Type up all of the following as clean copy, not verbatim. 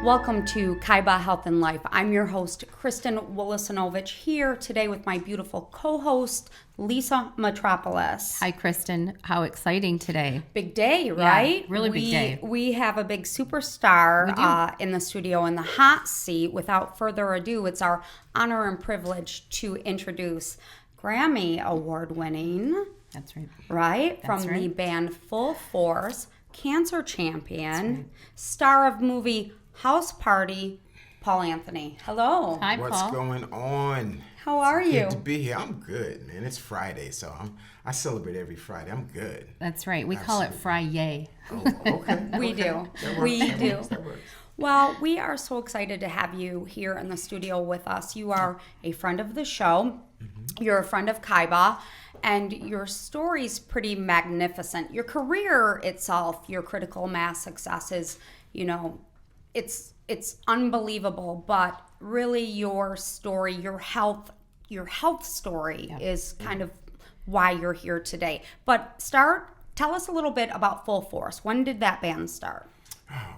Welcome to Kaiba Health and Life. I'm your host, Kristen Wolosinovich, here today with my beautiful co-host, Lisa Metropolis. Hi, Kristen. How exciting today. Big day, right? Yeah, really big day. We have a big superstar in the studio in the hot seat. Without further ado, it's our honor and privilege to introduce Grammy Award-winning, That's right. right? That's From right. the band Full Force, cancer champion, star of movie House Party, Paul Anthony. Hello. Hi, What's Paul. going on? How are you? Good to be here. I'm good, man. It's Friday, so I celebrate every Friday. I'm good. That's right. We call it Fry-yay. Oh, okay. We okay. do. That works. We That do. works. That works. Well, we are so excited to have you here in the studio with us. You are a friend of the show. You're a friend of Kaiba, and your story's pretty magnificent. Your career itself, your critical mass success is, it's unbelievable, but really your story, your health story is kind of why you're here today. But tell us a little bit about Full Force. When did that band start?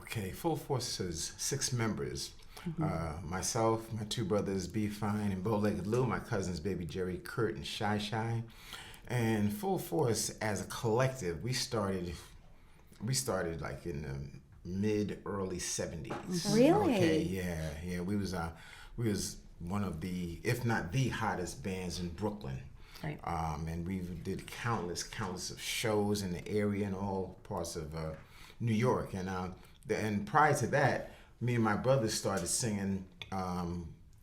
Okay, Full Force is 6 members. Myself, my 2 brothers, B Fine and Bow-Legged Lou, my cousins, Baby Jerry, Kurt, and Shy Shy. And Full Force, as a collective, we started like in the early 70s. Really? Okay, yeah. We was one of the, if not the hottest bands in Brooklyn. Right. And we did countless of shows in the area and all parts of New York. And prior to that, me and my brothers started singing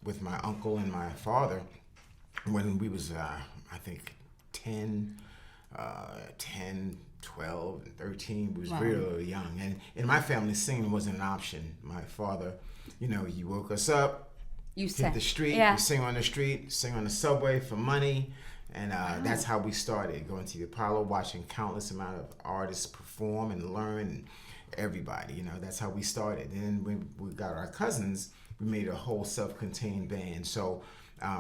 with my uncle and my father when we was, I think, 10, 12, and 13. We was really young. And in my family, singing wasn't an option. My father, he woke us up, hit the street, we sing on the street, sing on the subway for money. And that's how we started, going to the Apollo, watching countless amount of artists perform and learn, and everybody, that's how we started. And then when we got our cousins, we made a whole self-contained band. So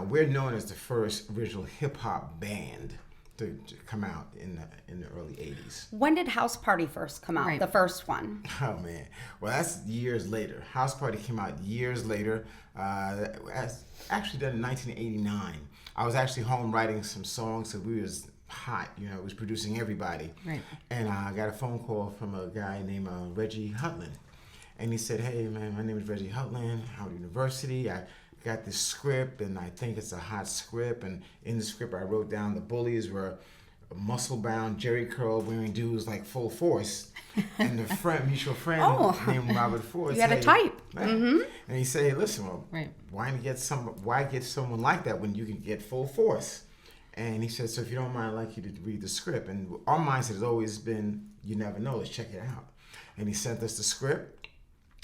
we're known as the first original hip-hop band to come out in the early 80s. When did House Party first come out? Right. The first one? Oh, man. Well, that's years later. House Party came out years later. Actually done in 1989. I was actually home writing some songs, so we was hot. It was producing everybody. Right. And I got a phone call from a guy named Reggie Hutland. And he said, "Hey, man, my name is Reggie Hutland, Howard University. I got this script, and I think it's a hot script. And in the script, I wrote down the bullies were muscle-bound, Jerry curl wearing dudes like Full Force." And the mutual friend named Robert Ford. You had a type. And he said, "Hey, listen, Right. why get someone like that when you can get Full Force?" And he said, "So if you don't mind, I'd like you to read the script." And our mindset has always been, you never know, let's check it out. And he sent us the script,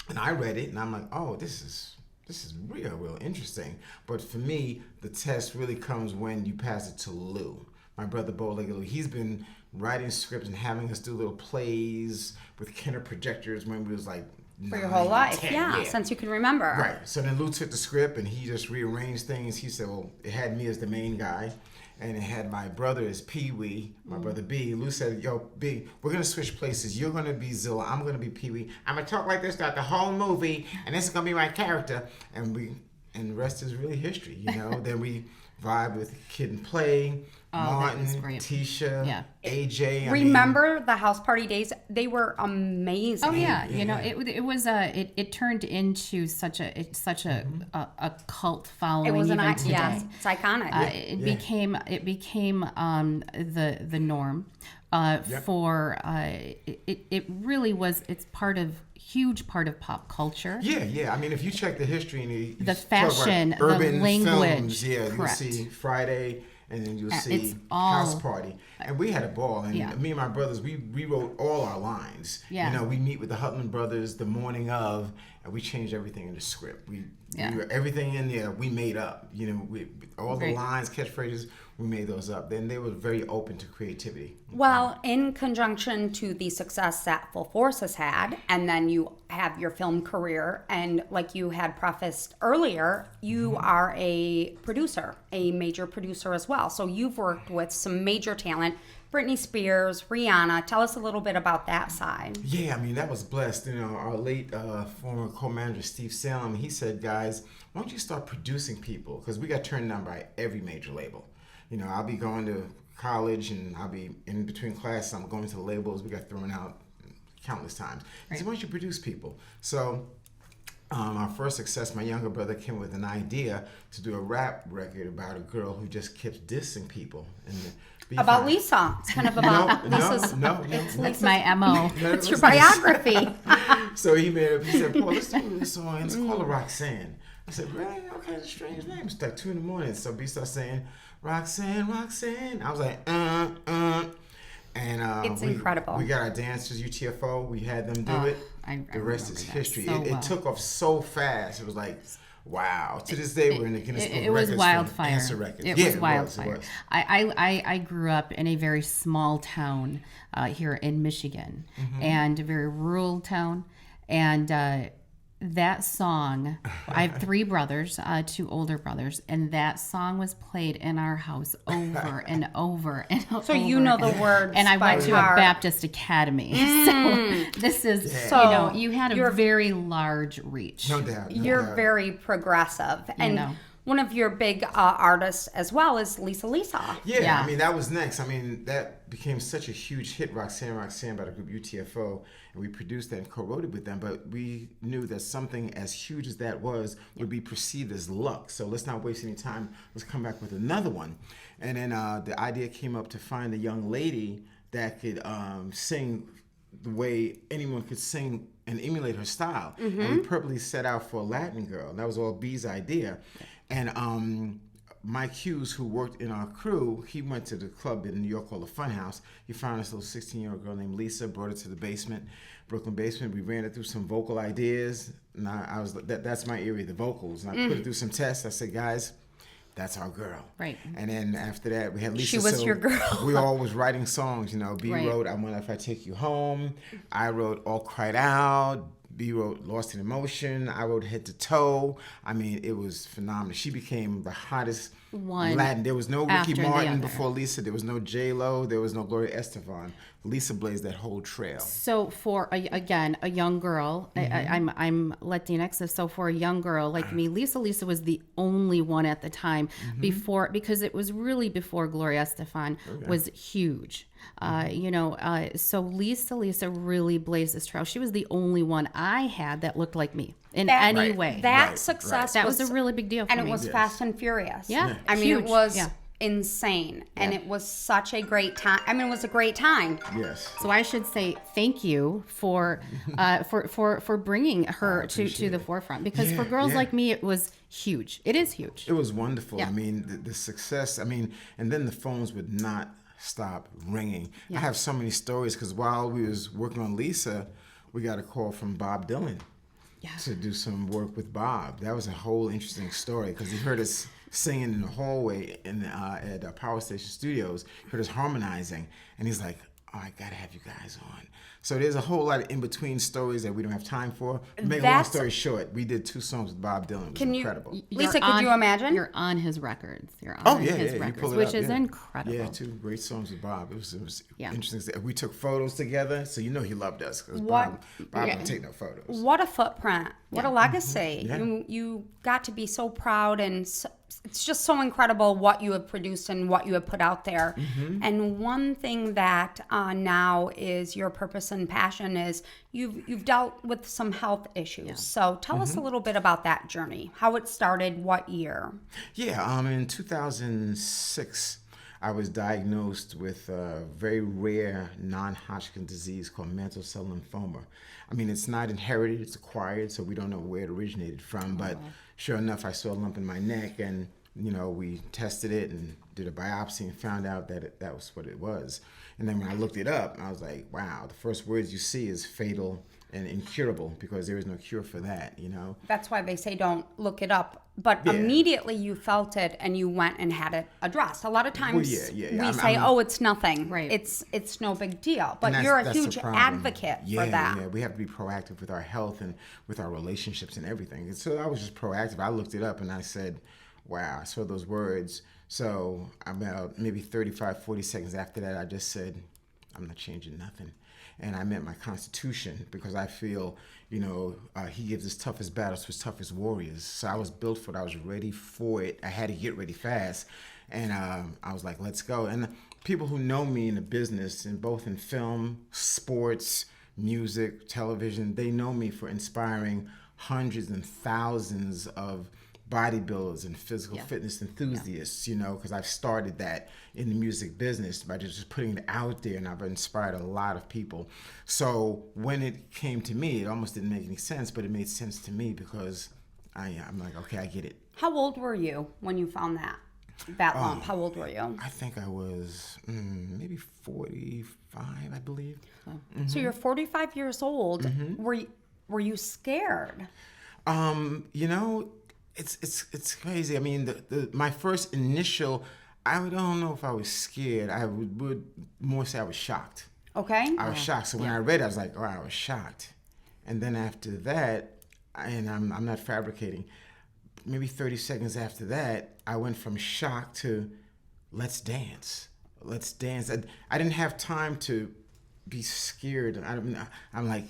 and I read it, and I'm like, oh, this is real interesting. But for me, the test really comes when you pass it to Lou, my brother Bow-Legged Lou. He's been writing scripts and having us do little plays with Kenner projectors when we was like For your 9, whole life, 10, since you can remember. Right. So then Lou took the script and he just rearranged things. He said, well, it had me as the main guy, and it had my brother as Pee-wee, my brother B. Lou said, yo, B, we're going to switch places. You're going to be Zilla. I'm going to be Pee-wee. I'm going to talk like this throughout the whole movie, and this is going to be my character. And the rest is really history, Then we vibe with Kid and Play, Martin, that was great. Tisha, AJ. Remember the House Party days? They were amazing. Oh yeah, it was it turned into such a cult following. It was even today. yes, it's iconic. It became the norm for it really was. It's huge part of pop culture. Yeah. I mean, if you check the history and the fashion, the urban language, films, you'll correct. see Friday, and then you'll see It's all- House Party. And we had a ball. And me and my brothers, we rewrote all our lines. Yeah. We meet with the Hutland brothers the morning of, and we changed everything in the script. Everything in there we made up. All the lines, catchphrases, we made those up. Then they were very open to creativity. Well, in conjunction to the success that Full Force has had, and then you have your film career, and like you had prefaced earlier, you are a producer, a major producer as well. So you've worked with some major talent, Britney Spears, Rihanna. Tell us a little bit about that side. Yeah, I mean, that was blessed. Our late former co-manager, Steve Salem, he said, guys, why don't you start producing people? Because we got turned down by every major label. I'll be going to college and I'll be in between classes. I'm going to the labels. We got thrown out countless times. He said, why don't you produce people? So our first success, my younger brother came with an idea to do a rap record about a girl who just kept dissing people. About Lisa. It's kind of about Lisa's. No. That's my MO. It's your biography. So he said, Paul, let's do this song. It's called Roxanne. I said, really? Okay, it's a strange name. It's like 2 a.m. So B starts saying, Roxanne, Roxanne. I was like, And it's incredible. We got our dancers, UTFO. We had them do it. The rest is history. It took off so fast. It was like, wow. To this day, we're in the Guinness Book of Records. It was wildfire. It was wildfire. It was. I grew up in a very small town here in Michigan, and a very rural town. And that song, I have 3 brothers, 2 older brothers, and that song was played in our house over and over and over. So you know the words. And I went to a Baptist academy. So this is, you had a very large reach. No doubt. You're very progressive. And one of your big artists as well is Lisa. Yeah, I mean, that was next. I mean, that became such a huge hit, Roxanne, Roxanne, by the group UTFO, and we produced that and co-wrote it with them, but we knew that something as huge as that would be perceived as luck. So let's not waste any time. Let's come back with another one. And then the idea came up to find a young lady that could sing the way anyone could sing and emulate her style. And we purposely set out for a Latin girl. That was all B's idea. And Mike Hughes, who worked in our crew, he went to the club in New York called the Fun House. He found this little 16-year-old girl named Lisa, brought her to the basement, Brooklyn basement. We ran it through some vocal ideas. And I was that's my area, the vocals. And I put it through some tests. I said, guys, that's our girl. Right. And then after that, we had Lisa. She was your girl. We all was writing songs. B wrote I Wonder If I Take You Home. I wrote All Cried Out. B wrote Lost in Emotion. I wrote Head to Toe. I mean, it was phenomenal. She became the hottest Latin. There was no Ricky Martin before Lisa. There was no J-Lo. There was no Gloria Estefan. Lisa blazed that whole trail. So for a young girl, I'm Latinx. So for a young girl like me, Lisa was the only one at the time because it was really before Gloria Estefan was huge. So Lisa really blazed this trail. She was the only one I had that looked like me in any way. That success that was a really big deal for me. And it was Fast and Furious. Yeah. I mean, it was insane. And it was such a great time. I mean, it was a great time. Yes. So I should say thank you for bringing her to the forefront, because for girls like me, it was huge. It is huge. It was wonderful. I mean, the success, and then the phones would not stop ringing. I have so many stories because while we was working on Lisa, we got a call from Bob Dylan to do some work with Bob. That was a whole interesting story because he heard us singing in the hallway at Power Station Studios, heard us harmonizing, and he's like, oh, I gotta have you guys on. So there's a whole lot of in-between stories that we don't have time for. To make a long story short, we did 2 songs with Bob Dylan. It was incredible. Lisa, could you imagine? You're on his records. You're on his records, which is incredible. Yeah, 2 great songs with Bob. It was interesting. We took photos together, so he loved us. Because Bob didn't take no photos. What a footprint. What a legacy. You got to be so proud, and it's just so incredible what you have produced and what you have put out there. And one thing that now is your purpose and passion is you've dealt with some health issues. So tell us a little bit about that journey, how it started, what year. In 2006, I was diagnosed with a very rare non-Hodgkin disease called mantle cell lymphoma. I mean, it's not inherited, it's acquired, so we don't know where it originated from. But sure enough, I saw a lump in my neck, and we tested it and did a biopsy and found out that that was what it was. And then when I looked it up, I was like, wow, the first words you see is fatal and incurable, because there is no cure for that, That's why they say don't look it up. But immediately you felt it and you went and had it addressed. A lot of times we say, oh, it's nothing. Right. It's no big deal. But you're a huge advocate for that. Yeah, we have to be proactive with our health and with our relationships and everything. And so I was just proactive. I looked it up and I said, wow, I saw those words. So about maybe 35, 40 seconds after that, I just said, I'm not changing nothing. And I meant my Constitution, because I feel, he gives his toughest battles to his toughest warriors. So I was built for it. I was ready for it. I had to get ready fast. And I was like, let's go. And people who know me in the business, both in film, sports, music, television, they know me for inspiring hundreds and thousands of bodybuilders and physical fitness enthusiasts, because I've started that in the music business by just putting it out there, and I've inspired a lot of people. So when it came to me, it almost didn't make any sense, but it made sense to me because I'm like, okay, I get it. How old were you when you found that lump? How old were you? I think I was maybe 45, I believe. Mm-hmm. So you're 45 years old. Mm-hmm. Were you scared? It's crazy. I mean, my first initial, I don't know if I was scared. I would more say I was shocked. Okay. I was shocked. So when I read it, I was like, oh, I was shocked. And then after that, and I'm not fabricating, maybe 30 seconds after that, I went from shock to let's dance. Let's dance. I didn't have time to be scared. I'm like,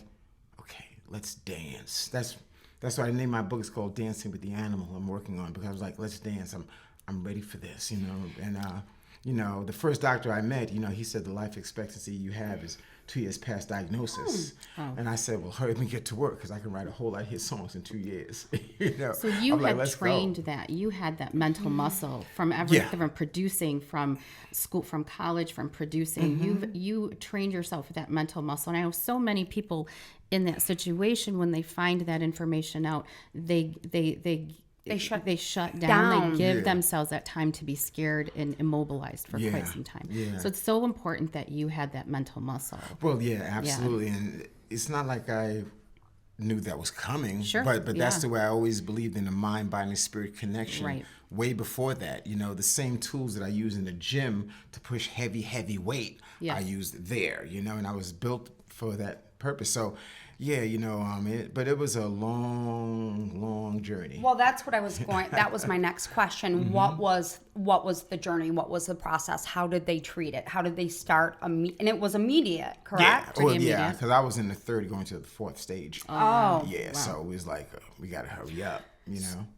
okay, let's dance. That's why I named my book. It's called Dancing with the Animal. I'm working on, because I was like, let's dance. I'm ready for this, And the first doctor I met, he said the life expectancy you have is 2 years past diagnosis. Oh. And I said, well, hurry up and get to work, because I can write a whole lot of hit songs in 2 years. So you had trained that. You had that mental muscle from everything, from producing, from school, from college, from producing. Mm-hmm. You trained yourself with that mental muscle. And I know so many people in that situation, when they find that information out, they shut down. They give themselves that time to be scared and immobilized for quite some time. Yeah. So it's so important that you had that mental muscle. Well, yeah, absolutely. Yeah. And it's not like I knew that was coming. Sure. But that's the way I always believed in the mind, body, and spirit connection. Right. Way before that, the same tools that I use in the gym to push heavy weight, I used there, and I was built for that purpose. So, yeah, but it was a long journey. Well, that's what I was going. That was my next question. Mm-hmm. What was the journey? What was the process? How did they treat it? How did they start? And it was immediate, correct? Yeah, because I was in the third, going to the fourth stage. Oh, yeah. Wow. So it was like we got to hurry up.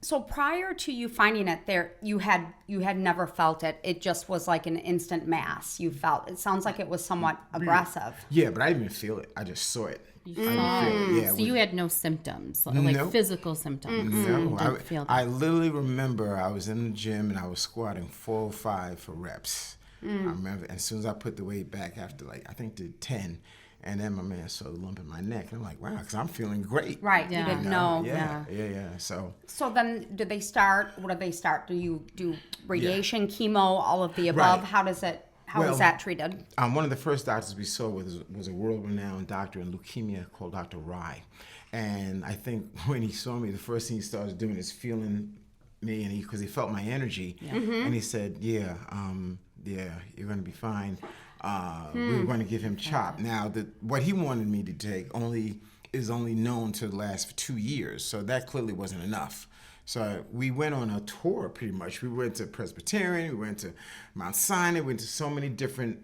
So prior to you finding it there, you had never felt it. It just was like an instant mass. You felt it. Sounds like it was somewhat aggressive. Yeah, but I didn't even feel it. I just saw it. So you had no symptoms, like physical symptoms. No, I literally remember I was in the gym and I was squatting 405 for reps. I remember as soon as I put the weight back after I think did 10. And then my man saw the lump in my neck. And I'm like, wow, because I'm feeling great. Right, you didn't know. Yeah. So then what do they start? Do you do radiation, chemo, all of the above? Right. How is that treated? One of the first doctors we saw was a world-renowned doctor in leukemia called Dr. Rye. And I think when he saw me, the first thing he started doing is feeling me, and because he felt my energy. Yeah. Mm-hmm. And he said, you're going to be fine. We were going to give him CHOP. Now, what he wanted me to take is only known to last for 2 years, so that clearly wasn't enough. So we went on a tour, pretty much. We went to Presbyterian, we went to Mount Sinai, we went to so many different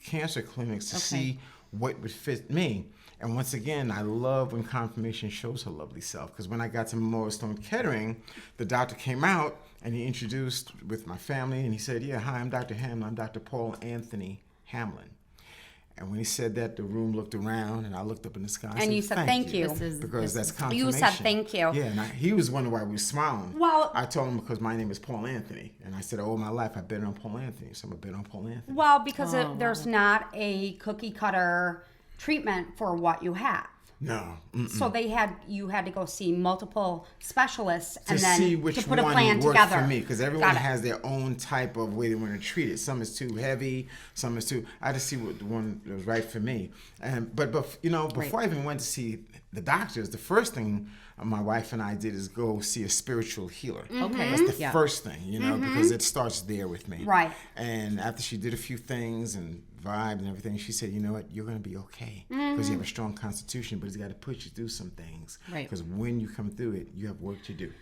cancer clinics to see what would fit me. And once again, I love when confirmation shows her lovely self, because when I got to Memorial Sloan Kettering, the doctor came out and he introduced with my family, and he said, hi, I'm Dr. Hamlin. I'm Dr. Paul Anthony Hamlin. And when he said that, the room looked around, and I looked up in the sky and you said, thank you. Because that's confirmation. You said thank you. Yeah, and he was wondering why we were smiling. Well, I told him because my name is Paul Anthony. And I said, all my life I've been on Paul Anthony, so I'm a bit on Paul Anthony. Well, because there's not a cookie cutter treatment for what you have. No. So you had to go see multiple specialists and then see which to put a plan worked together for me, because everyone has their own type of way they want to treat it. Some is too heavy, some is too. I just see what the one that was right for me. And but before I even went to see the doctors, the first thing my wife and I did is go see a spiritual healer. Okay, that's the first thing, because it starts there with me. Right. And after she did a few things and vibed and everything, she said, you know what, you're going to be okay, because you have a strong constitution, but it's got to put you through some things. Right. Because when you come through it, you have work to do.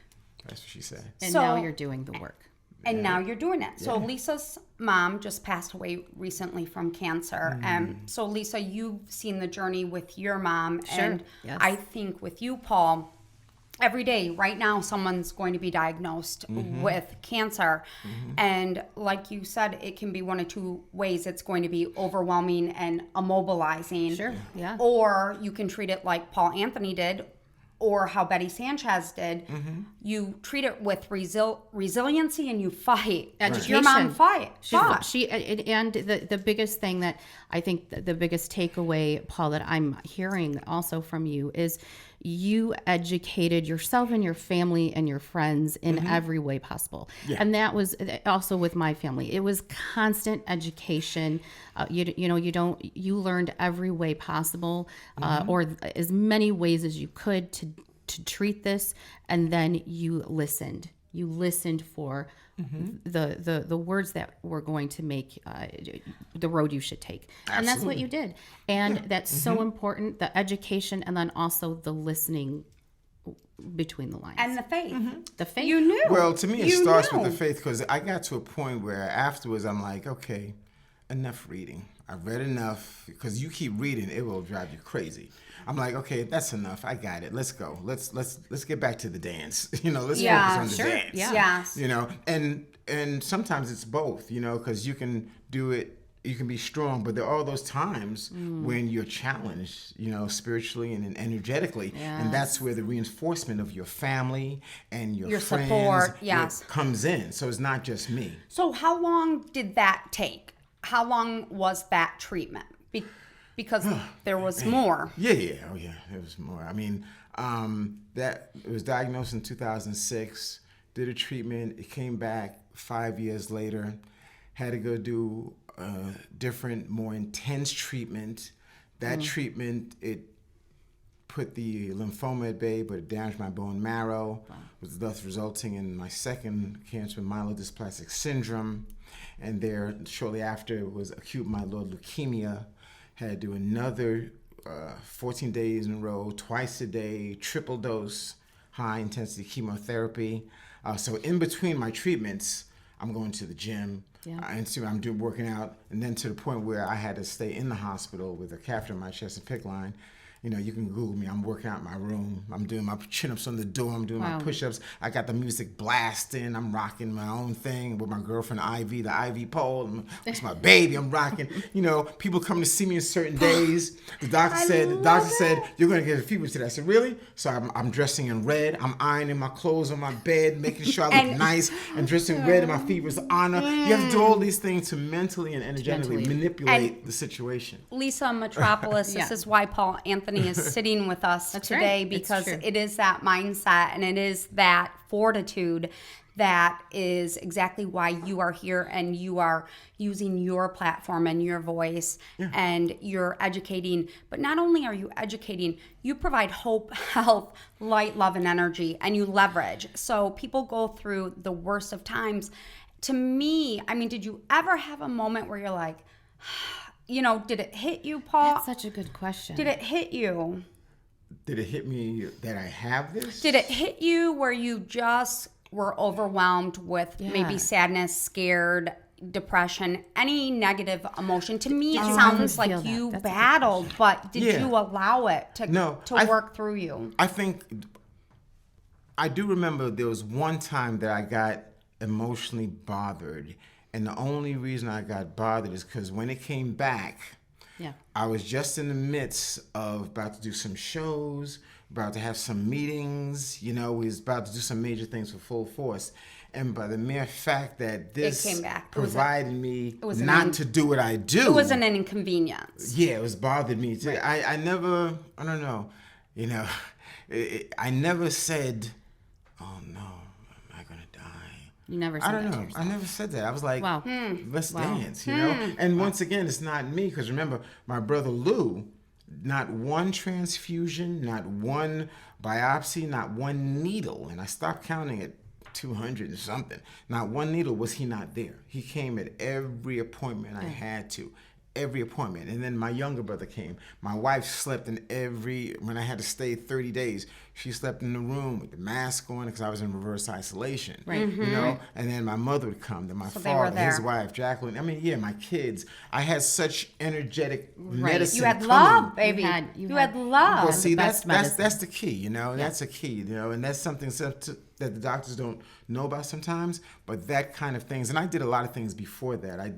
That's what she said. And now you're doing the work. And now you're doing it. So Lisa's mom just passed away recently from cancer. So Lisa, you've seen the journey with your mom. Sure. And yes. I think with you, Paul, every day, right now, someone's going to be diagnosed with cancer. And like you said, it can be one of two ways. It's going to be overwhelming and immobilizing. Sure, yeah. Or you can treat it like Paul Anthony did, or how Betty Sanchez did. You treat it with resiliency and you fight. Education. Your mom fought. And the biggest thing that I think the biggest takeaway, Paul, that I'm hearing also from you is you educated yourself and your family and your friends in every way possible. Yeah. And that was also with my family. It was constant education. You learned every way possible, or as many ways as you could to treat this. And then you listened. You listened for the words that were going to make the road you should take. Absolutely. And that's what you did. And that's so important, the education, and then also the listening between the lines. And the faith. The faith. You knew. Well, to me, it starts with the faith, because I got to a point where afterwards I'm like, okay, enough reading. I've read enough, because you keep reading, it will drive you crazy. I'm like, okay, that's enough. I got it. Let's go. Let's get back to the dance. Let's focus on the dance. Yeah. Yes. And sometimes it's both. Because you can do it. You can be strong, but there are those times when you're challenged. Spiritually and energetically, and that's where the reinforcement of your family and your friends support, comes in. So it's not just me. So how long did that take? How long was that treatment? Because there was more. Yeah. Oh, yeah. There was more. I mean, that it was diagnosed in 2006. Did a treatment. It came back 5 years later. Had to go do a different, more intense treatment. That treatment, it put the lymphoma at bay, but it damaged my bone marrow. Was thus resulting in my second cancer, myelodysplastic syndrome. And there, shortly after, was acute myeloid leukemia. Had to do another 14 days in a row, twice a day, triple dose, high intensity chemotherapy. So in between my treatments, I'm going to the gym. And so I'm working out, and then to the point where I had to stay in the hospital with a catheter in my chest and PICC line. You can Google me. I'm working out in my room. I'm doing my chin-ups on the door. I'm doing my push-ups. I got the music blasting. I'm rocking my own thing with my girlfriend, Ivy, the Ivy pole. It's my baby. I'm rocking. People come to see me on certain days. The doctor said, you're going to get a fever today. I said, really? So I'm dressing in red. I'm ironing my clothes on my bed, making sure I look nice. I'm dressing in red, and my fever's honor. You have to do all these things to mentally and energetically manipulate the situation. Lisa Metropolis, this is why Paul Anthony is sitting with us today, because it is that mindset and it is that fortitude that is exactly why you are here, and you are using your platform and your voice and you're educating. But not only are you educating, you provide hope, health, light, love, and energy, and you leverage. So people go through the worst of times. To me, did you ever have a moment where you're like, did it hit you, Paul? That's such a good question. Did it hit you? Did it hit me that I have this? Did it hit you where you just were overwhelmed with maybe sadness, scared, depression, any negative emotion? To me, it sounds like you battled, but did you allow it to work through you? I think I do remember there was one time that I got emotionally bothered. And the only reason I got bothered is because when it came back, I was just in the midst of about to do some shows, about to have some meetings. We was about to do some major things for full force. And by the mere fact that this came back. provided me not to do what I do. It wasn't an inconvenience. Yeah, it was bothered me. Right. I never, I don't know, I never said, oh no. You never said that to yourself. I never said that. I was like, wow. Let's dance, And once again, it's not me, because remember, my brother Lou, not one transfusion, not one biopsy, not one needle, and I stopped counting at 200 and something. Not one needle was he not there. He came at every appointment I had to. every appointment. And then my younger brother came. My wife slept in when I had to stay 30 days, she slept in the room with the mask on because I was in reverse isolation. Right. You know, and then my mother would come, then my father, his wife, Jacqueline. I mean, yeah, my kids. I had such energetic medicine. You had coming. love, baby. You had love. Well, see, that's the key, you know. That's a key, you know, and that's something that the doctors don't know about sometimes. But that kind of things, and I did a lot of things before that. I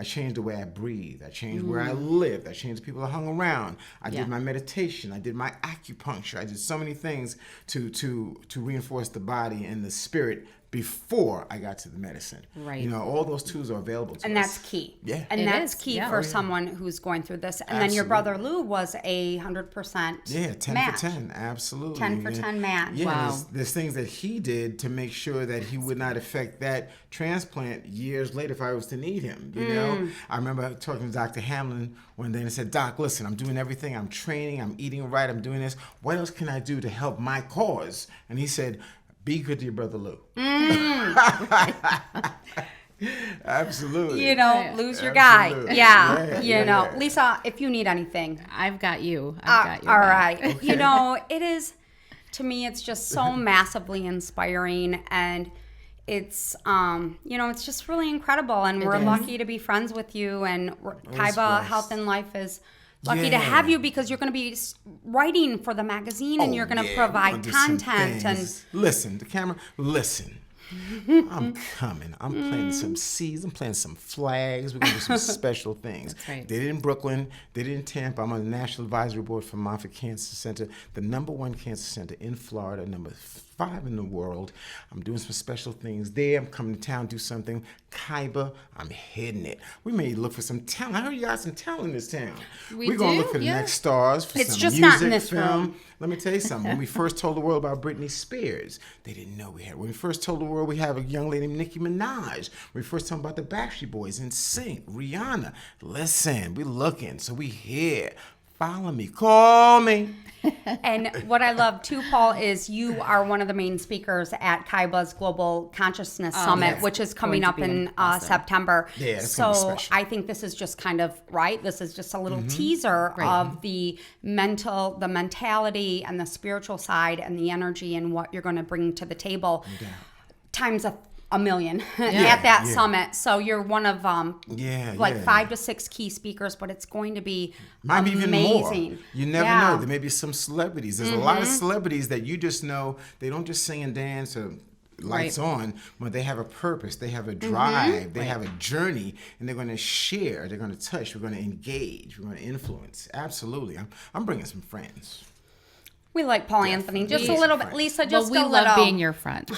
changed the way I breathe. I changed where I lived. I changed the people I hung around. I did my meditation. I did my acupuncture. I did so many things to reinforce the body and the spirit before I got to the medicine. Right. You know, all those tools are available to us. And that's key. Yeah. And that's key for someone who's going through this. And then your brother Lou was 100% 10 match. for 10. Absolutely. 10 for 10 match. Yeah, wow. There's things that he did to make sure that he would not affect that transplant years later if I was to need him. You know, I remember talking to Dr. Hamlin one day and I said, Doc, listen, I'm doing everything. I'm training. I'm eating right. I'm doing this. What else can I do to help my cause? And he said, be good to your brother Lou. Absolutely. You know, lose your guy. Yeah. You know, Lisa, if you need anything, I've got you. I've got you. All right. Okay. You know, it is, to me, it's just so massively inspiring, and it's, you know, it's just really incredible. And we're lucky to be friends with you, and Kaiba Health and Life is lucky to have you because you're going to be writing for the magazine and you're going to provide content. And listen, the camera, listen. I'm coming. I'm planting some seeds. I'm planting some flags. We're going to do some special things. That's right. Did it in Brooklyn. Did it in Tampa. I'm on the National Advisory Board for Moffitt Cancer Center, the #1 cancer center in Florida, number 5 in the world. I'm doing some special things there. I'm coming to town, do something. Kaiba, I'm hitting it. We may look for some talent. I heard you got some talent in this town. We're going to look for the next stars, for it's some just music, not in this film. room. Let me tell you something. When we first told the world about Britney Spears, they didn't know we had. When we first told the world we have a young lady named Nicki Minaj. When we first told about the Backstreet Boys, NSYNC, Rihanna. Listen, we looking, so we here. Follow me. Call me. And what I love too, Paul, is you are one of the main speakers at Kaiba's Global Consciousness Summit, which is coming up in September. Yeah, it's so gonna be special. I think this is just kind of this is just a little teaser of the mentality and the spiritual side and the energy and what you're going to bring to the table times a million at that summit. So you're one of 5 to 6 key speakers, but it's going to be Might amazing. be even more. You never know. There may be some celebrities. There's a lot of celebrities that you just know they don't just sing and dance or lights on, but they have a purpose. They have a drive. They have a journey, and they're going to share. They're going to touch. We're going to engage. We're going to influence. Absolutely. I'm bringing some friends. We like Paul Anthony just a little bit. Lisa, just we a little. love being your friend.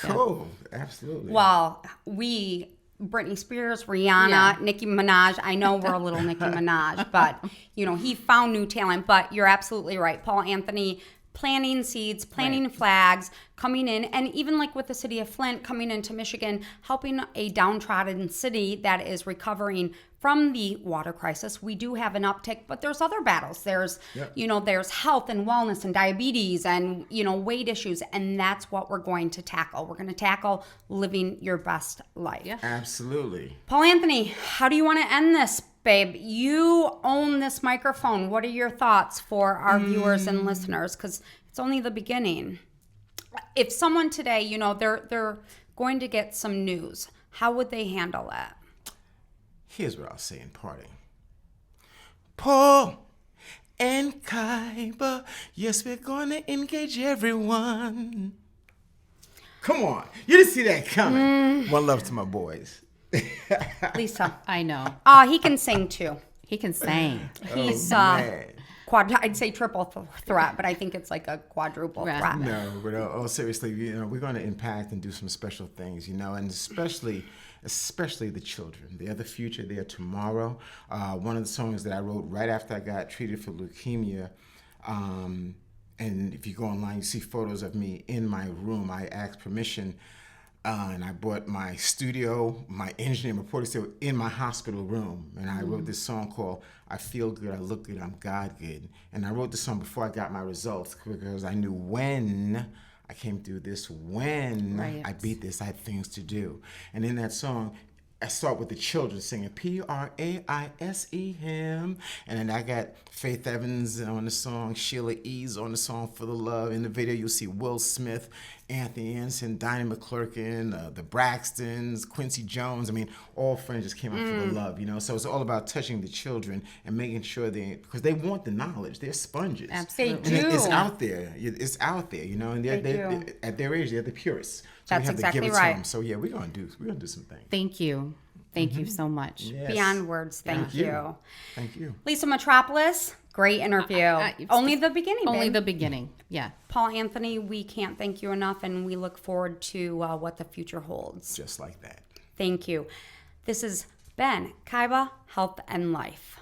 Cool. Absolutely. Well, Britney Spears, Rihanna, Nicki Minaj. I know we're a little Nicki Minaj, but, you know, he found new talent. But you're absolutely right. Paul Anthony planting seeds, planting flags, coming in, and even like with the city of Flint, coming into Michigan, helping a downtrodden city that is recovering from the water crisis. We do have an uptick, but there's other battles. There's, you know, there's health and wellness and diabetes and, you know, weight issues, and that's what we're going to tackle. We're going to tackle living your best life. Yeah. Absolutely. Paul Anthony, how do you want to end this, babe? You own this microphone. What are your thoughts for our viewers and listeners? Because it's only the beginning. If someone today, you know, they're going to get some news, how would they handle it? Here's what I'll say in parting. Paul and Kaiba, yes, we're going to engage everyone. Come on. You didn't see that coming. One love to my boys. Lisa. I know. He can sing too. He can sing. He's I'd say triple threat, but I think it's like a quadruple threat. No, but seriously, you know, we're going to impact and do some special things, you know, and especially the children. They are the future. They are tomorrow. One of the songs that I wrote right after I got treated for leukemia, and if you go online, you see photos of me in my room. I asked permission, and I brought my studio, my engineer, my reporter studio in my hospital room, and I wrote this song called I Feel Good, I Look Good, I'm God Good. And I wrote this song before I got my results because I knew when I came through this, when I beat this, I had things to do. And in that song, I start with the children singing Praise Him, and then I got Faith Evans on the song, Sheila E's on the song For the Love. In the video, you'll see Will Smith, Anthony Anderson, Donnie McClurkin, the Braxtons, Quincy Jones. I mean, all friends just came out for the love, you know. So it's all about touching the children and making sure because they want the knowledge. They're sponges. Absolutely. And it's out there. It's out there, you know. And they're at their age, they're the purists. So That's we have exactly to give it right. to them. So yeah, we're gonna do some things. Thank you. Thank you so much. Yes. Beyond words, thank you. Thank you. Lisa Metropolis, great interview. Only the beginning, Only babe. the beginning. Yeah. Paul Anthony, we can't thank you enough, and we look forward to what the future holds. Just like that. Thank you. This has been Kaiba Health and Life.